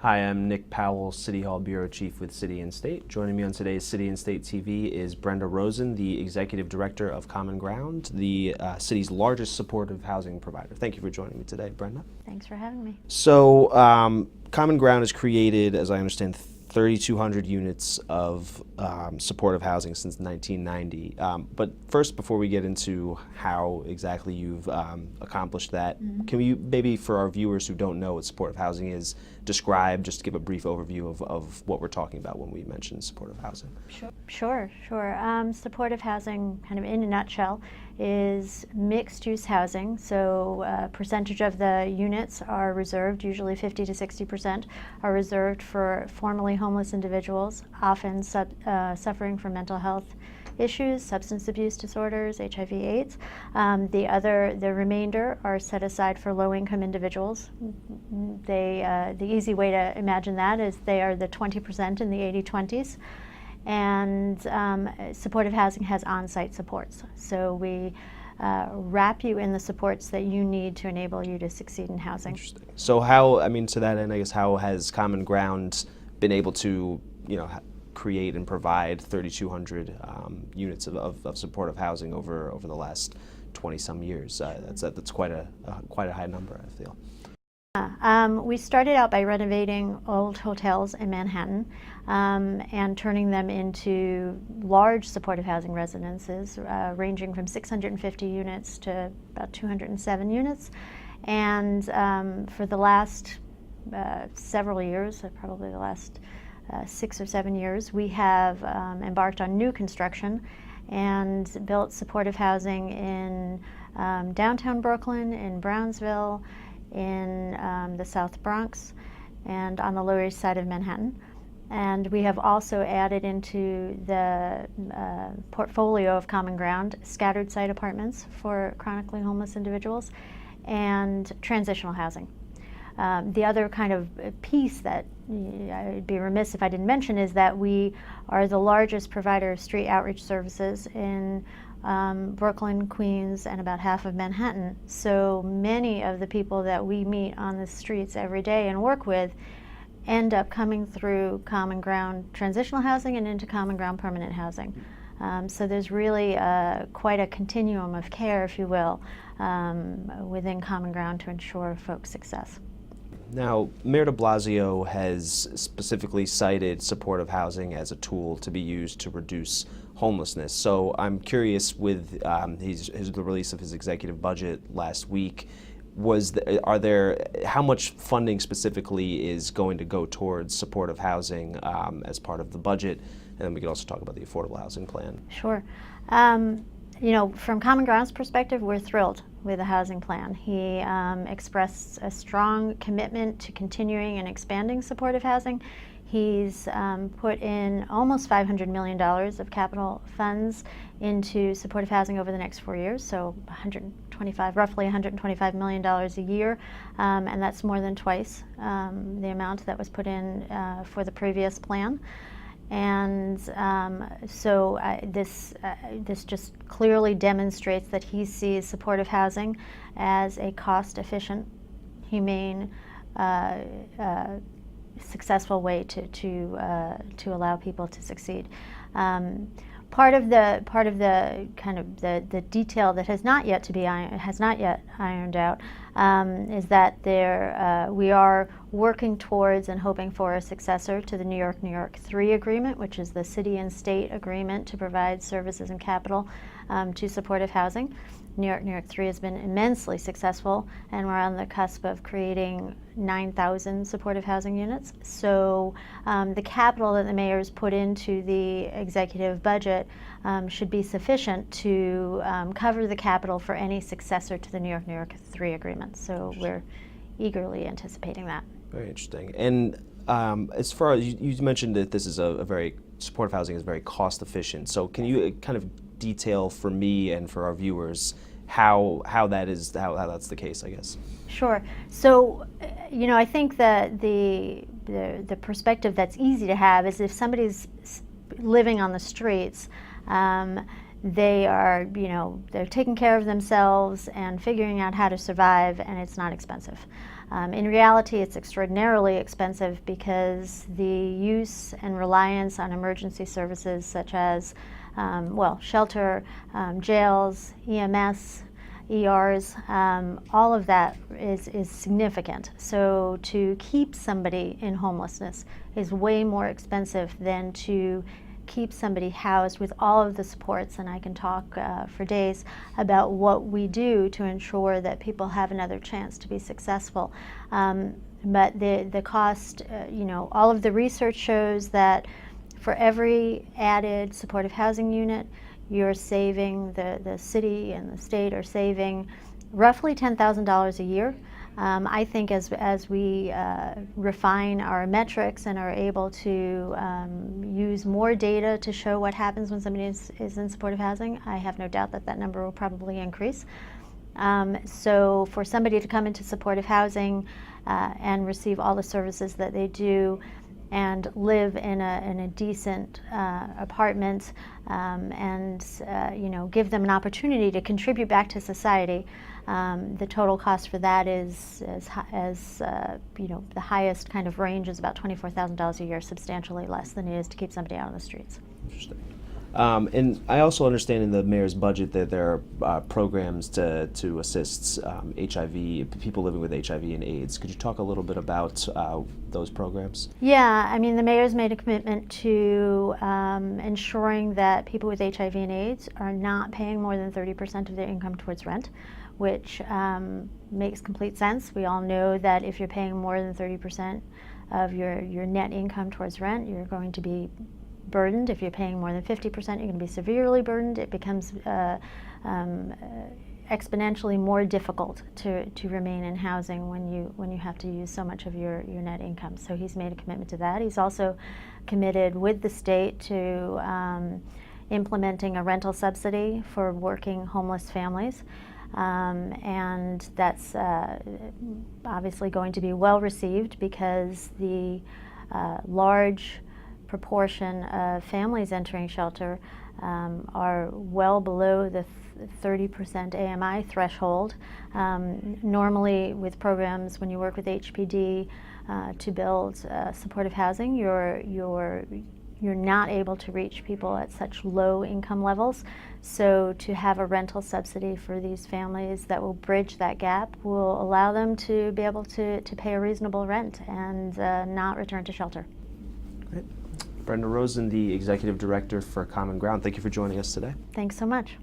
Hi, I'm Nick Powell, City Hall Bureau Chief with City and State. Joining me on today's City and State TV is Brenda Rosen, the Executive Director of Common Ground, the city's largest supportive housing provider. Thank you for joining me today, Brenda. Thanks for having me. So, Common Ground has created, as I understand, 3,200 units of supportive housing since 1990. But first, before we get into how exactly you've accomplished that, can you maybe, for our viewers who don't know what supportive housing is, describe, just to give a brief overview of what we're talking about when we mention supportive housing? Sure. Supportive housing, kind of in a nutshell, is mixed-use housing. So a percentage of the units are reserved, usually 50 to 60%, are reserved for formerly homeless individuals, often suffering from mental health issues, substance abuse disorders, HIV/AIDS. The remainder are set aside for low-income individuals. The easy way to imagine that is they are the 20% in the 80/20s. And supportive housing has on-site supports. So we wrap you in the supports that you need to enable you to succeed in housing. Interesting. So how, to that end, I guess, how has Common Ground been able to, create and provide 3,200 units of supportive housing over the last 20-some years? That's quite a high number, I feel. We started out by renovating old hotels in Manhattan and turning them into large supportive housing residences, ranging from 650 units to about 207 units. And for the last several years, probably the last 6 or 7 years, we have embarked on new construction and built supportive housing in downtown Brooklyn, in Brownsville, in the South Bronx, and on the Lower East Side of Manhattan. And we have also added into the portfolio of Common Ground scattered site apartments for chronically homeless individuals and transitional housing. The other kind of piece that I'd be remiss if I didn't mention is that we are the largest provider of street outreach services in Brooklyn, Queens, and about half of Manhattan. So many of the people that we meet on the streets every day and work with end up coming through Common Ground transitional housing and into Common Ground permanent housing. So there's really quite a continuum of care, if you will, within Common Ground to ensure folks' success. Now, Mayor de Blasio has specifically cited supportive housing as a tool to be used to reduce homelessness. So I'm curious, with the release of his executive budget last week, how much funding specifically is going to go towards supportive housing as part of the budget? And then we could also talk about the affordable housing plan. Sure. From Common Ground's perspective, we're thrilled with the housing plan. He expressed a strong commitment to continuing and expanding supportive housing. He's put in almost $500 million of capital funds into supportive housing over the next 4 years, so roughly $125 million a year, and that's more than twice the amount that was put in for the previous plan. And this just clearly demonstrates that he sees supportive housing as a cost-efficient, humane, successful way to allow people to succeed. Part of the kind of the detail that has not yet ironed out is that we are working towards and hoping for a successor to the New York 3 agreement, which is the city and state agreement to provide services and capital to supportive housing. New York 3 has been immensely successful, and we're on the cusp of creating 9,000 supportive housing units. So the capital that the mayor's put into the executive budget should be sufficient to cover the capital for any successor to the New York 3 agreement. So we're eagerly anticipating that. Very interesting. And as far as you mentioned that this is supportive housing is very cost efficient. So can you kind of detail for me and for our viewers how that's the case, I guess? Sure. So, I think that the perspective that's easy to have is if somebody's living on the streets, they are, they're taking care of themselves and figuring out how to survive, and it's not expensive. In reality, it's extraordinarily expensive because the use and reliance on emergency services such as, shelter, jails, EMS, ERs, all of that is significant. So to keep somebody in homelessness is way more expensive than to keep somebody housed with all of the supports, and I can talk for days about what we do to ensure that people have another chance to be successful. But the cost, all of the research shows that for every added supportive housing unit, you're saving, the city and the state are saving roughly $10,000 a year. I think as we refine our metrics and are able to use more data to show what happens when somebody is in supportive housing, I have no doubt that that number will probably increase. So for somebody to come into supportive housing and receive all the services that they do and live in a decent apartment and give them an opportunity to contribute back to society, the total cost for that is the highest kind of range is about $24,000 a year, substantially less than it is to keep somebody out on the streets. Interesting. And I also understand in the mayor's budget that there are programs to assist HIV, people living with HIV and AIDS. Could you talk a little bit about those programs? Yeah, I mean, the mayor's made a commitment to ensuring that people with HIV and AIDS are not paying more than 30% of their income towards rent, which makes complete sense. We all know that if you're paying more than 30% of your net income towards rent, you're going to be burdened. If you're paying more than 50%, you're going to be severely burdened. It becomes exponentially more difficult to remain in housing when you have to use so much of your net income. So he's made a commitment to that. He's also committed with the state to implementing a rental subsidy for working homeless families. And that's obviously going to be well received because the large proportion of families entering shelter are well below the 30% AMI threshold. Normally with programs, when you work with HPD to build supportive housing, you're not able to reach people at such low income levels. So to have a rental subsidy for these families that will bridge that gap will allow them to be able to pay a reasonable rent and not return to shelter. Great. Brenda Rosen, the Executive Director for Common Ground, thank you for joining us today. Thanks so much.